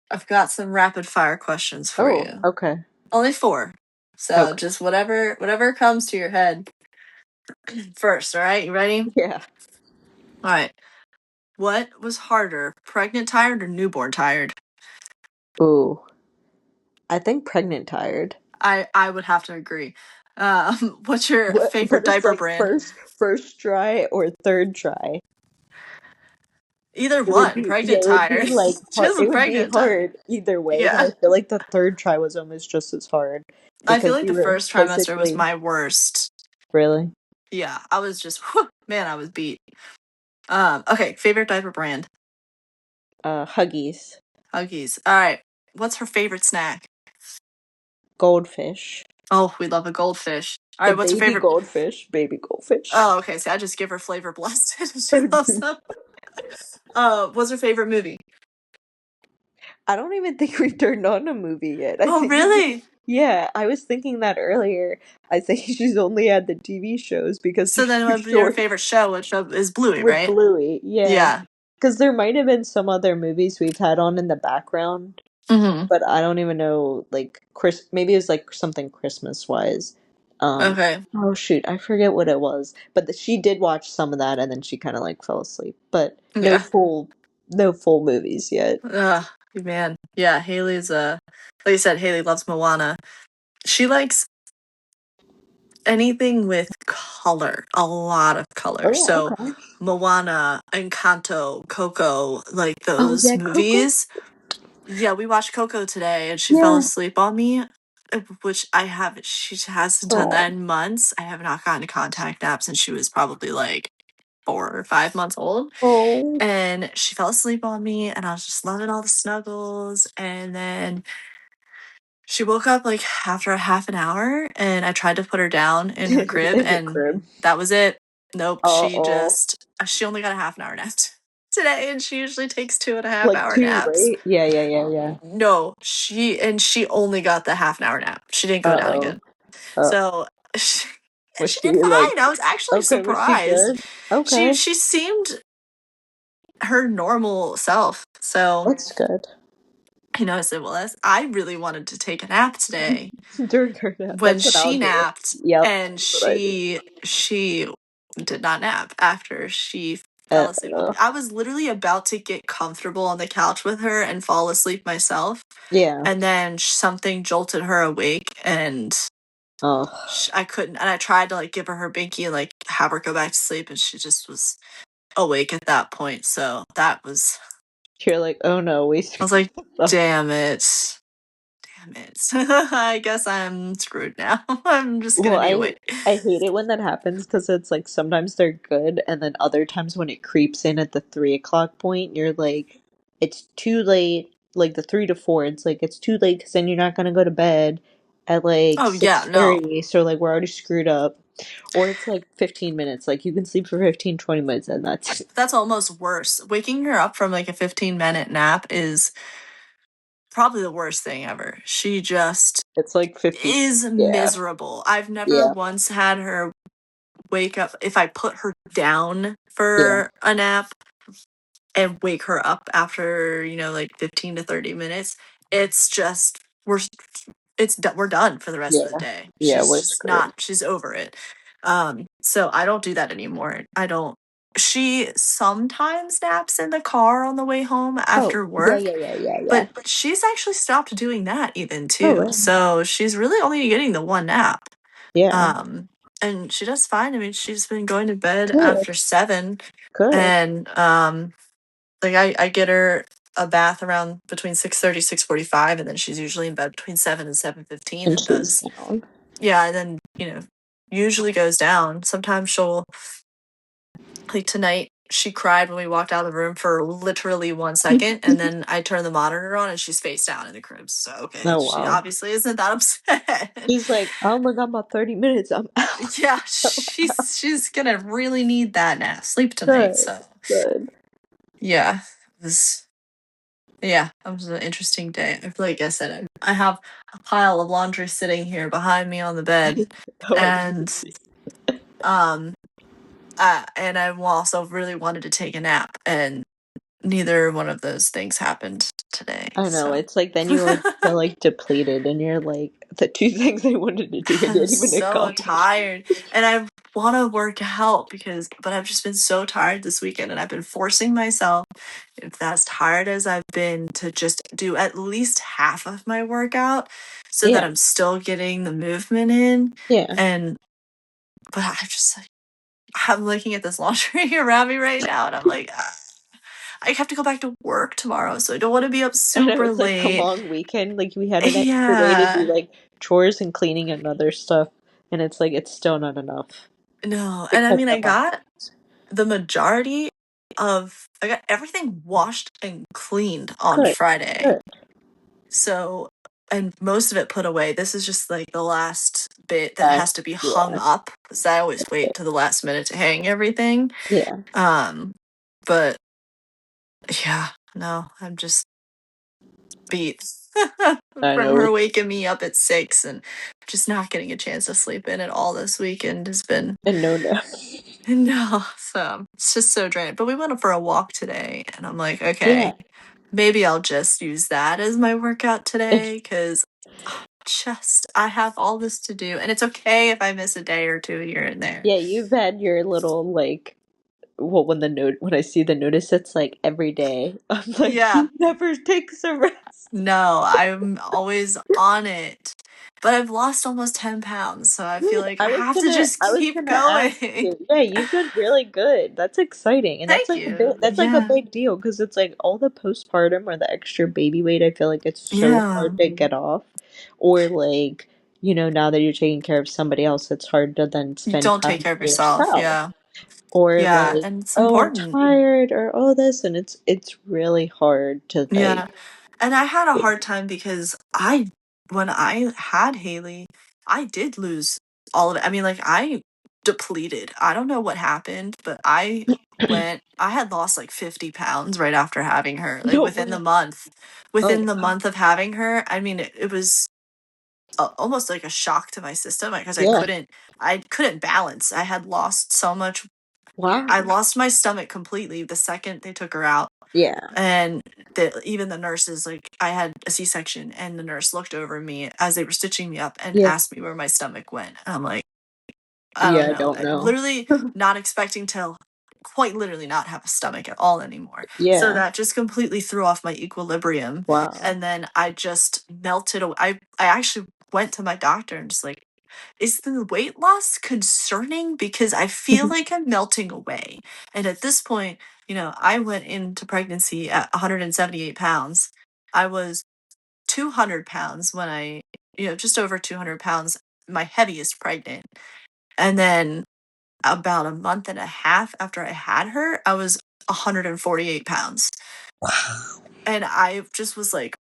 I've got some rapid fire questions time. for Oh, you. okay. Only 4. So Okay. just whatever comes to your head first, all right? You ready? Yeah. All right. What was harder, pregnant tired or newborn tired? Ooh. I think pregnant tired. I would have to agree. What's your What favorite is diaper like brand? first try or third try? Either one. Yeah, Pregnant it would be tired. like hard. Choose a It would be pregnant tired. hard either way, but Yeah. I feel like the third try was almost just as hard I feel because like you the were first trimester was physically my worst. really Yeah, I was just man, I was beat. Okay, favorite diaper brand. Huggies, Huggies. All right. What's her favorite snack? goldfish, Oh, we love a goldfish. All the right, what's her baby favorite? goldfish, baby goldfish. Oh, okay. So I just give her flavor blasted. She loves them. What's her favorite movie? I don't even think we've turned on a movie yet. I Oh, think we just, really? yeah, I was thinking that earlier. I think she's only had the TV shows because they're So then, too what would be her short favorite show? Which is Bluey, with right? Bluey. Yeah. Yeah. Because there might have been some other movies we've had on in the background, Hmm. but I don't even know, like, maybe it was, like, something Christmas-wise. Um, Okay. oh, shoot, I forget what it was, but she did watch some of that, and then she kinda, like, fell asleep, but Yeah. no full movies yet. Ugh, man. Yeah, Haley's like you said, Haley loves Moana. She likes anything with color, a lot of color. Oh, So okay. Moana, Encanto, Coco, like Oh, those yeah, Coco? movies. Yeah, we watched Coco today and she fell Yeah. asleep on me, which I haven't, she hasn't done Oh. that in months. I have not gotten a contact nap since she was probably like 4 or 5 months old. Oh. And she fell asleep on me and I was just loving all the snuggles. And then she woke up like after a half an hour and I tried to put her down in her crib In the and crib. that was it. Nope, Uh-oh. she only got a half an hour nap today and she usually takes 2.5 Like, hour 2, naps. right? Yeah, yeah, yeah, yeah. No, she only got the half an hour nap. She didn't go down Uh-oh. again. Uh, So she, was she she, did like, fine. I was actually okay, was she surprised. good? Okay. She seemed her normal self. So, That's good. I said, well, I really wanted to take a nap today. During her nap. When That's what I'll she do. napped Yep, and that's what I do. she did not nap after she fell asleep on me. Uh, I was literally about to get comfortable on the couch with her and fall asleep myself. yeah. And then something jolted her awake and Oh. I couldn't. And I tried to like give her her binky and like have her go back to sleep and she just was awake at that point. So that was, You're like, oh no, we I was screwed like, this up. damn it. Damn it. I guess I'm screwed now. I'm just Well, gonna need to wait. I hate it when that happens because it's like sometimes they're good, and then other times when it creeps in at the 3 o'clock point, you're like, it's too late. Like the 3 to 4, it's like it's too late because then you're not gonna go to bed at like Oh yeah, six no. thirty. So like we're already screwed up. Or it's like 15 minutes. Like you can sleep for 15, 20 minutes, and that's it. That's almost worse. Waking her up from like a 15-minute nap is probably the worst thing ever. She just It's like 50. is Yeah, miserable. I've never yeah, once had her wake up if I put her down yeah, for a nap and wake her up after, like 15 to 30 minutes. It's just we're done for the rest of the yeah, day. yeah. She's We're just screwed. not she's over it. So I don't do that anymore. I don't She sometimes naps in the car on the way home Oh, after yeah, work, yeah, yeah, yeah, yeah. but she's actually stopped doing that even Oh, too. really? So she's really only getting the one nap. Yeah. Um, and she does fine. I mean, she's been going to bed Good, after 7 good. and like I get her a bath around between 6:30, 6:45, and then she's usually in bed between 7 and 7:15 And and she's does down. yeah, and then, usually goes down. Sometimes she'll like tonight she cried when we walked out of the room for literally 1 second, and then I turned the monitor on and she's face down in the crib. So okay, Oh, she wow. obviously isn't that upset. She's like, oh my god, about 30 minutes, I'm out. Yeah, she's gonna really need that nap sleep tonight. Good, So good. yeah, it was yeah, it was an interesting day. Like I said, I have a pile of laundry sitting here behind me on the bed, Oh, I can and see. um, and I also really wanted to take a nap, and neither one of those things happened today. I know, So it's like then you like feel like depleted and you're like, the two things I wanted to do I I'm didn't even so accomplish. tired, and I want to work out but I've just been so tired this weekend, and I've been forcing myself, if as tired as I've been, to just do at least half of my workout so that Yeah, I'm still getting the movement in. yeah. And but I'm looking at this laundry around me right now, and I'm like, I have to go back to work tomorrow, so I don't want to be up I know super it's like a late. long weekend. Like we had an extra day to do Yeah. like chores and cleaning and other stuff, and it's like it's still not enough No, to and I catch mean, I up on. got the majority I got everything washed and cleaned on Good, Friday. good. So, and most of it put away. This is just like the last bit that has to That's be hung yeah, up because I always wait to the last minute to hang everything. yeah. Um, but yeah, no, I'm just beat I from know her it's waking me up at 6 and just not getting a chance to sleep in at all this weekend has been a no no. No, so it's just so drained. But we went for a walk today, and I'm like, Yeah. okay, maybe I'll just use that as my workout today because just I have all this to do, and it's okay if I miss a day or two here and there. Yeah, you've had your little like well when I see the notice it's like every day. I'm like Yeah. he never takes a rest. No, I'm always on it. But I've lost almost 10 pounds, so I feel Good. like I have to just I was keep gonna ask going. you. Yeah, you've done really good. That's exciting, and Thank you. that's like a Yeah. big deal because it's like all the postpartum or the extra baby weight. I feel like it's so Yeah. hard to get off, or like now that you're taking care of somebody else, it's hard to then You spend don't take time care of for yourself. yourself, Yeah. or Yeah, like and it's oh I'm important. tired or oh this, and it's really hard to like. Yeah. And I had a hard time because when I had Haley, I did lose all of it. I mean, like, I depleted. I don't know what happened, but I had lost like 50 pounds right after having her, like No within the way. month. Oh Within the wow. month of having her, I mean, it was almost like a shock to my system because Yeah. I couldn't balance. I had lost so much. I Wow. lost my stomach completely the second they took her out. Yeah. And even the nurses, like, I had a C-section, and the nurse looked over me as they were stitching me up and Yeah. asked me where my stomach went. And I'm like, I Yeah. don't I know. don't know. Literally not expecting to quite literally not have a stomach at all anymore. So Yeah. that just completely threw off my equilibrium. Wow. And then I just melted away. I actually went to my doctor and just like, is the weight loss concerning? Because I feel like I'm melting away. And at this point, I went into pregnancy at 178 pounds. I was 200 pounds when just over 200 pounds, my heaviest pregnant. And then about a month and a half after I had her, I was 148 pounds. Wow. And I just was like,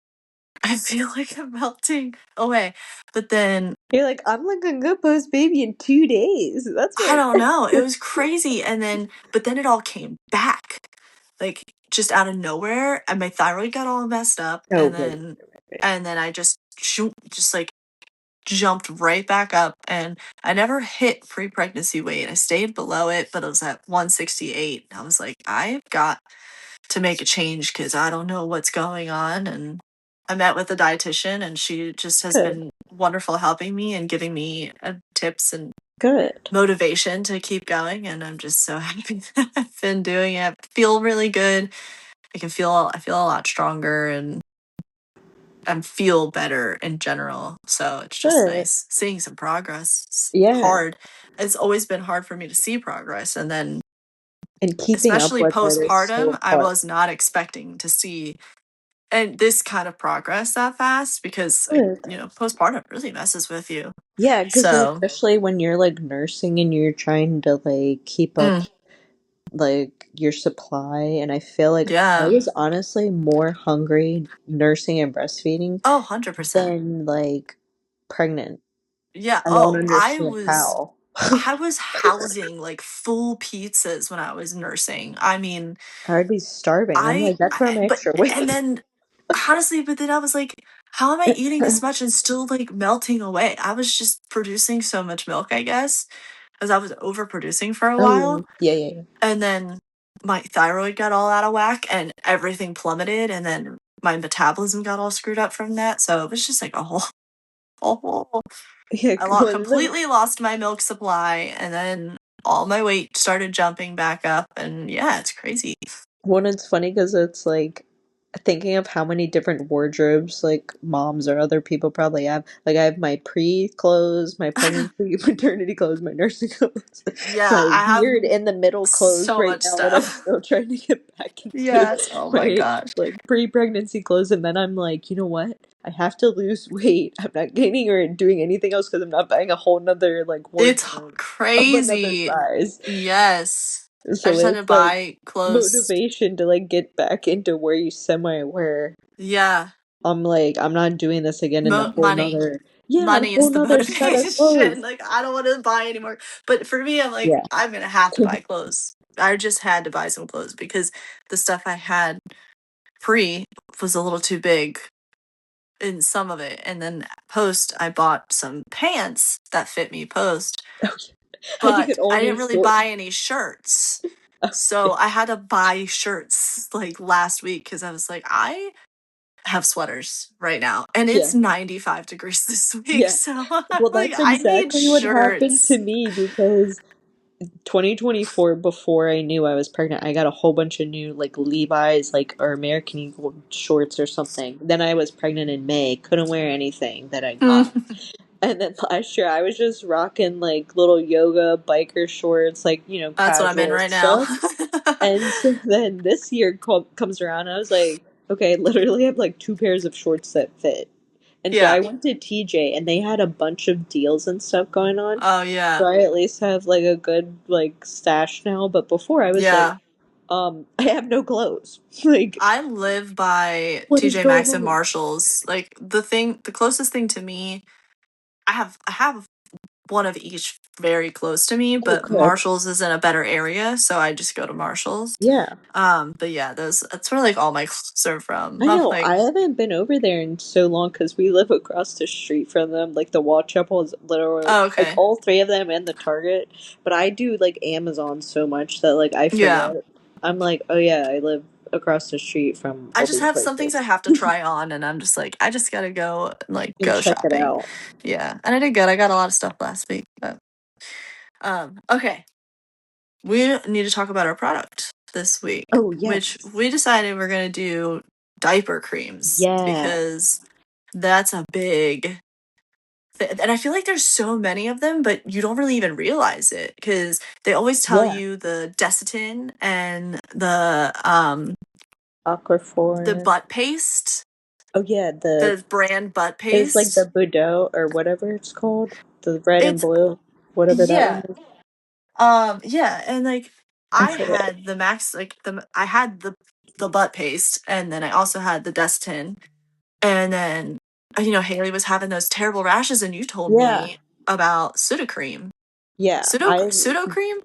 I feel like I'm melting away. But then You're like, I'm looking good post baby in 2 days. That's I right. don't know. It was crazy. But then it all came back, like, just out of nowhere. And my thyroid got all messed up. Oh, And right, then, right, right. and then I just like jumped right back up. And I never hit pre pregnancy weight. I stayed below it, but it was at 168. I was like, I've got to make a change because I don't know what's going on. And I met with a dietitian, and she just has Good. been wonderful helping me and giving me tips and Good. motivation to keep going, and I'm just so happy that I've been doing it. I feel really good. I feel a lot stronger and feel better in general. So it's just Good. nice seeing some progress. It's Yeah. hard. It's always been hard for me to see progress, and then And keeping up especially with it is postpartum, so I hard. was not expecting to see and this kind of progress that fast because Good. postpartum really messes with you. Yeah, because So, especially when you're like nursing and you're trying to like keep up mm, like your supply, and I feel like I yeah. was honestly more hungry nursing and breastfeeding Oh, 100%. than like pregnant. Yeah. I don't Oh, understand how. I was housing like full pizzas when I was nursing. I mean, I would be starving. I'm like, that's where my but extra and weight. then honestly, but then I was like, how am I eating this much and still like melting away? I was just producing so much milk, I guess, as I was overproducing for a while. Oh, yeah, yeah, yeah. And then my thyroid got all out of whack and everything plummeted. And then my metabolism got all screwed up from that. So it was just like a whole Yeah, well, completely lost my milk supply, and then all my weight started jumping back up, and yeah, it's crazy. when it's funny because it's like thinking of how many different wardrobes like moms or other people probably have. Like I have my pre-clothes, my pregnancy, maternity clothes, my nursing clothes, Yeah, my I have weird in the middle clothes so right much now that I'm stuff. still trying to get back into Yes, oh my my gosh. like pre-pregnancy clothes, and then I'm like, you know what? I have to lose weight. I'm not gaining or doing anything else because I'm not buying a whole nother like It's wardrobe of another crazy. size. Yes. I So just had to it's like buy clothes. motivation to like get back into where you semi were. Yeah. I'm like, I'm not doing this again in a whole Money. nother yeah, a Money is whole the nother set of motivation. clothes. Like, I don't want to buy anymore. But for me, I'm like, Yeah. I'm gonna have to buy clothes. I just had to buy some clothes because the stuff I had pre was a little too big in some of it. And then post, I bought some pants that fit me post. I but could I only didn't really sort. buy any shirts. So I had to buy shirts like last week because I was like, I have sweaters right now and Yeah, it's 95 degrees this week. yeah. So I'm Well, like, that's I need exactly what happened shirts. to me because 2024, before I knew I was pregnant, I got a whole bunch of new like Levi's, like or American Eagle shorts or something. Then I was pregnant in May, couldn't wear anything that I got. And then last year I was just rocking like little yoga biker shorts, like, That's what I'm in casual right now. stuff. And so then this year comes around, I was like, okay, literally I have like two pairs of shorts that fit. And so Yeah. I went to TJ and they had a bunch of deals and stuff going on. Oh, So yeah. I at least have like a good like stash now. But before I was like, Yeah. I have no clothes. Like, I live by what is TJ going Maxx and on? Marshalls. Like the closest thing to me, I have one of each very close to me, but Okay. Marshalls is in a better area, so I just go to Marshalls. Yeah. But yeah, that's where like all my clothes are from. I I'm know. like, I haven't been over there in so long because we live across the street from them. Like the Watch Chapel is literally oh, like okay. all three of them and the Target. But I do like Amazon so much that like I Yeah. forget. I'm like, oh yeah, I live across the street from I all just these have some things places I have to try on and I'm just like, I just gotta go like and go check it shopping. out. Yeah. And I did good. I got a lot of stuff last week. But okay. We need to talk about our product this week, Oh which yes, we decided we're gonna do diaper creams yeah, because that's a big and I feel like there's so many of them, but you don't really even realize it because they always tell yeah. you the Desitin and the Aquaphor. butt paste, Oh yeah, the brand butt it was like the paste. Bordeaux or whatever it's called, the red and It's blue, whatever that one yeah. is. Yeah, and like I I forget. had the max like I had the butt paste and then I also had the Desitin and then Haley was having those terrible rashes and you told Yeah, me about Sudocreme. yeah. Pseudo cream?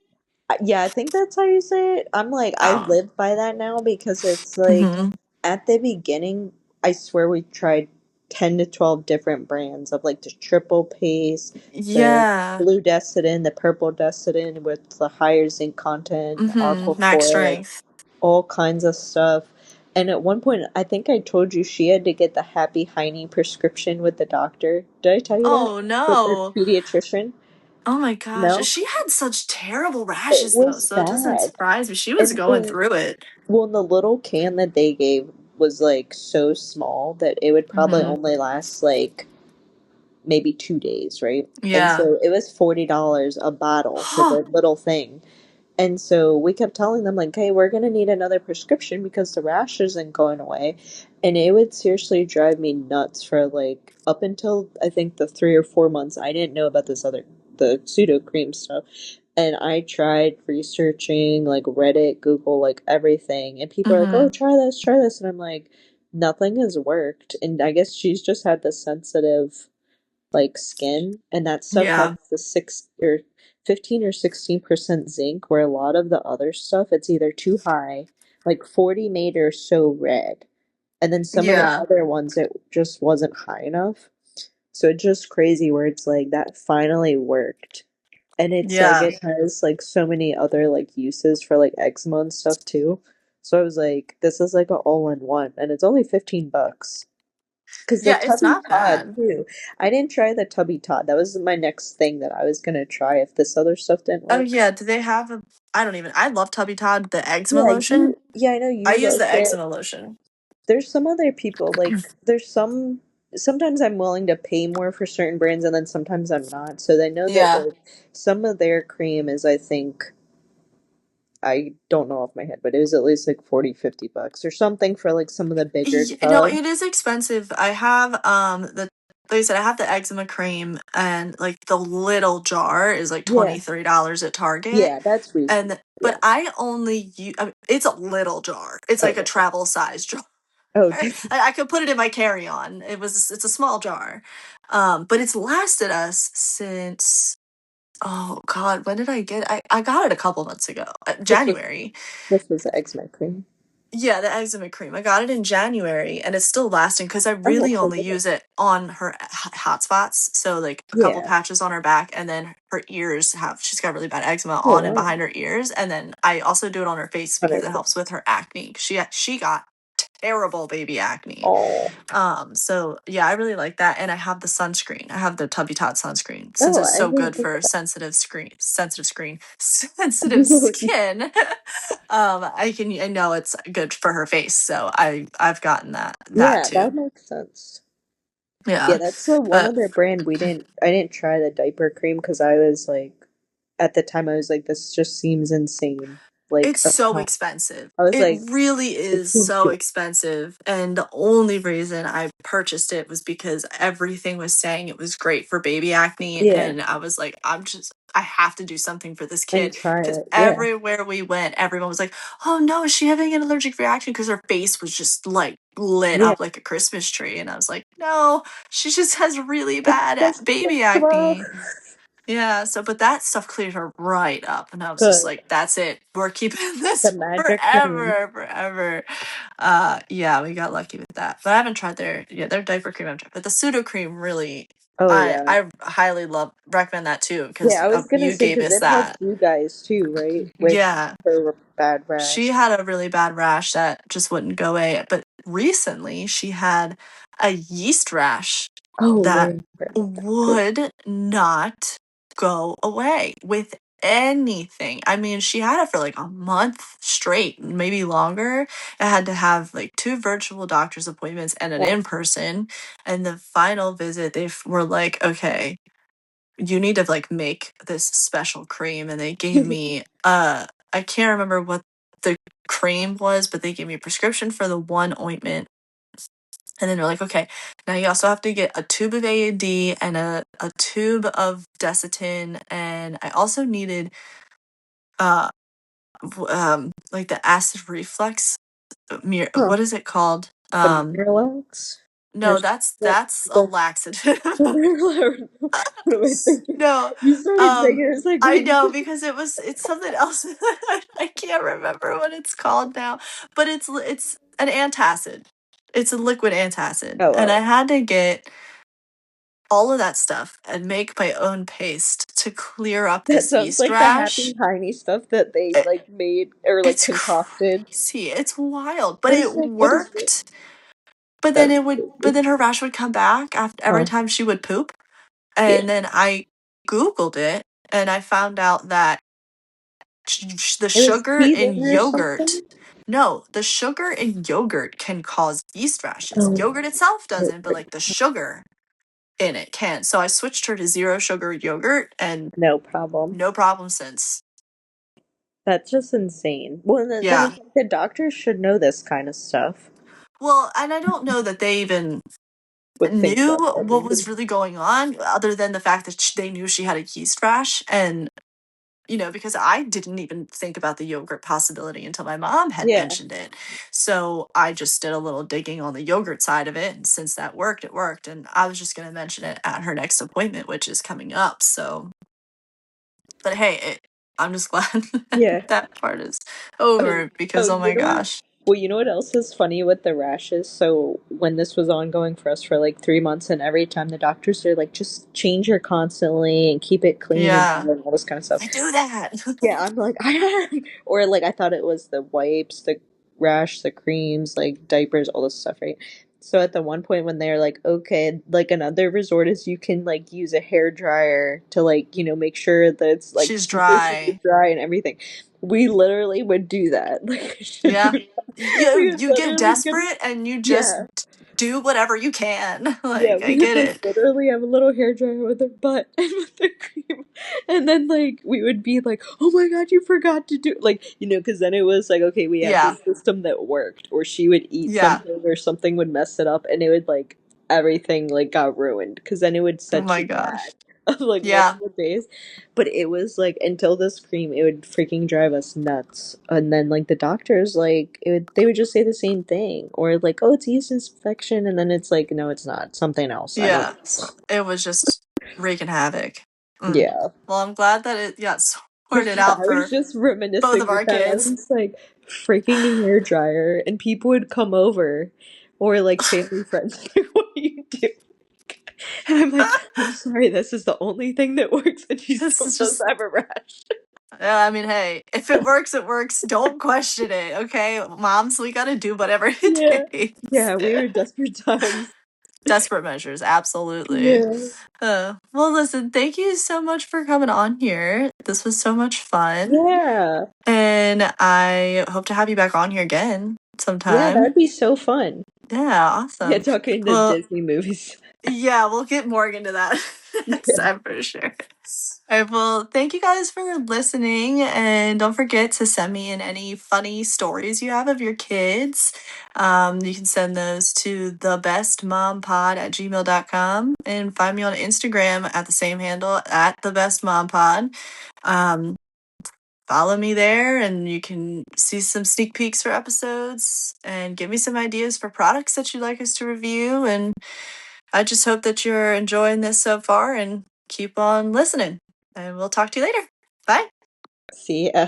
Yeah, I think that's how you say it. I'm like, I Oh. live by that now because it's like Mhm. at the beginning, I swear we tried 10 to 12 different brands of like the triple paste, the Yeah. blue Desitin, the purple Desitin with the higher zinc content, Mhm. Max Aquaphor, like strength. all kinds of stuff. And at one point, I think I told you she had to get the Happy Heine prescription with the doctor. Did I tell you that? Oh With her no. pediatrician? Oh my gosh. No? She had such terrible It rashes though, was so it doesn't bad. surprise me. She was And going through it. the little can that they gave was like so small that it would probably Mhm. only last like maybe 2 days, right? And Yeah. so it was $40 a bottle for the little thing. And so we kept telling them, like, hey, we're going to need another prescription because the rash isn't going away. And it would seriously drive me nuts for like up until I think the 3 or 4 months. I didn't know about the pseudo cream stuff. And I tried researching like Reddit, Google, like everything. And people are like, oh, Mhm. try this, try this. And I'm like, nothing has worked. And I guess she's just had the sensitive like skin, and that stuff has Yeah. the 15 or 16% zinc, where a lot of the other stuff it's either too high, like 40 made her so red, and then some of the Yeah. other ones it just wasn't high enough. So it's just crazy where it's like that finally worked. And it's like Yeah. it has like so many other like uses for like eczema and stuff too. So I was like, this is like a all in one, and it's only $15. Because the Yeah, it's Tubby not Todd bad. too. I didn't try the Tubby Todd. That was my next thing that I was gonna try if this other stuff didn't Oh work. yeah, do they have a I love Tubby Todd, the eczema Yeah, lotion. yeah, I know I you use like the it. eczema lotion. There's some other people like sometimes I'm willing to pay more for certain brands and then sometimes I'm not. So I know that Yeah. like some of their cream is I think I don't know off my head, but it was at least like 40, $50 or something for like some of the bigger No, tubs. it is expensive. I have the like I said, I have the eczema cream and like the little jar is like Yeah. $23 at Target. Yeah, that's reasonable. But Yeah. I only use it's a little jar. It's like a Okay. travel size jar. Oh, I could put it in my carry-on. It's a small jar. But it's lasted us since oh God, when did I get I got it a couple months ago. this was January. this was the X-Men cream. Yeah, the eczema cream. I got it in January and it's still lasting because I Oh, really that's so only good. use it on her hot spots. So, like a couple Yeah. patches on her back, and then her ears have, she's got really bad eczema Oh on and wow. behind her ears. And then I also do it on her face Other because it helps place. with her acne. She got terrible baby acne. Oh. So yeah, I really like that. And I have the sunscreen. I have the Tubby Tot sunscreen since Oh, it's I so didn't good think for of sensitive that. skin. I know it's good for her face, so I've gotten that Yeah, too. that makes sense. Yeah, Yeah. that's the one But other brand I didn't try the diaper cream because I was like, at the time I was like, this just seems insane. Like it's a so pop. expensive. I was It like, really it is seems so too. expensive. And the only reason I purchased it was because everything was saying it was great for baby acne. Yeah, And I was like, I have to do something for this and kid. try Because it. Yeah, everywhere we went, everyone was like, oh no, is she having an allergic reaction? Because her face was just like lit yeah. up like a Christmas tree. And I was like, no, she just has really It's bad just baby eczema. acne. Yeah, so but that stuff cleared her right up, and I was just Good. like, "That's it. We're keeping The this magic cream. forever, forever." Yeah, we got lucky with that. But I haven't tried their diaper cream. I've tried, but the pseudo cream really, Oh I yeah. I highly recommend that too Yeah, because I was gonna you say gave because us it helped that. you guys too, right? With Yeah, her bad she rash. had a really bad rash that just wouldn't go away. But recently, she had a yeast rash Oh that yeah, I forgot that too. would not go away with anything. I mean, she had it for like a month straight, maybe longer. I had to have like two virtual doctor's appointments and an Oh, in person. And the final visit, were like, okay, you need to like make this special cream. And they gave me, I can't remember what the cream was, but they gave me a prescription for the one ointment, and then they're like, okay, now you also have to get a tube of AAD and a tube of Desitin. And I also needed uh like the acid reflux huh. what is it called? The Miralax? Or No, that's a the laxative. what am I thinking? No, You started saying it, it's like, I wait. know because it's something else. I can't remember what it's called now, but it's an antacid. It's a liquid antacid, Oh, and I oh. had to get all of that stuff and make my own paste to clear up That this sounds yeast like the happy rash. hiney stuff that they It, like made or like it's concocted. crazy. It's wild, but I it was like, what is it? worked. But then That's it would, but crazy. then her rash would come back after every Huh. time she would poop. Yeah. And then I Googled it and I found out that the It was sugar in teething or yogurt, something. no, the sugar in yogurt can cause yeast rashes. Oh, Yogurt itself shit. doesn't, but like the sugar in it can. So I switched her to zero sugar yogurt and No problem. no problem since. That's just insane. Well, then Yeah. it's like the doctors should know this kind of stuff. Well, and I don't know that they even Would think knew about what was everything. really going on, other than the fact that they knew she had a yeast rash. And, because I didn't even think about the yogurt possibility until my mom had Yeah. mentioned it. So I just did a little digging on the yogurt side of it. And since that worked, it worked. And I was just going to mention it at her next appointment, which is coming up. So, but hey, I'm just glad Yeah. that part is Oh, over because, oh, oh you my know what? gosh. Well, you know what else is funny with the rashes? So when this was ongoing for us for like 3 months, and every time the doctors are like, just change her constantly and keep it clean and Yeah. dry and all this kind of stuff. I do that. Yeah, I'm like, or like I thought it was the wipes, the rash, the creams, like diapers, all this stuff, right? So at the one point when they're like, okay, like another resort is you can like use a hair dryer to like, make sure that it's like She's super, super dry. dry and everything. We literally would do that. Like, I should do Yeah. that. We You would you get literally get, desperate and you just yeah. do whatever you can. Yeah, Like, I we would get like it. literally have a little hair dryer with her butt and with the cream, and then like we would be like, "Oh my god, you forgot to do," like, because then it was like, okay, we had Yeah. this system that worked, or she would eat Yeah. something or something would mess it up, and it would like everything like got ruined because then it would Oh set my you back gosh. of like Yeah. multiple days. But it was like until this cream, it would freaking drive us nuts. And then like the doctors, like they would just say the same thing, or like, "Oh, it's yeast infection," and then it's like, "No, it's not. Something else. I don't Yeah. know." It was just wreaking havoc. Mm. Yeah. Well, I'm glad that it, yeah, so poured it I out was for just both reminiscing of with our that. I kids. was like, freaking hair dryer, and people would come over, or like family friends, like, what are you doing? And I'm like, I'm sorry, this is the only thing that works, and she This still is does just, have a rash. I mean, hey, if it works, it works. Don't question it, okay? Moms, we gotta do whatever it Yeah. takes. Yeah, we were desperate times. Desperate measures, absolutely. Yeah. Well, listen, thank you so much for coming on here. This was so much fun. Yeah. And I hope to have you back on here again Yeah, sometime. that'd be so fun. Yeah, Yeah, awesome. talking to Well, Disney movies. yeah, we'll get more into that next Yeah. time for sure. All right, well, thank you guys for listening. And don't forget to send me in any funny stories you have of your kids. You can send those to thebestmompod@gmail.com and find me on Instagram at the same handle at thebestmompod. Um, Follow me there and you can see some sneak peeks for episodes and give me some ideas for products that you'd like us to review. And I just hope that you're enjoying this so far and keep on listening. And we'll talk to you later. Bye. See ya.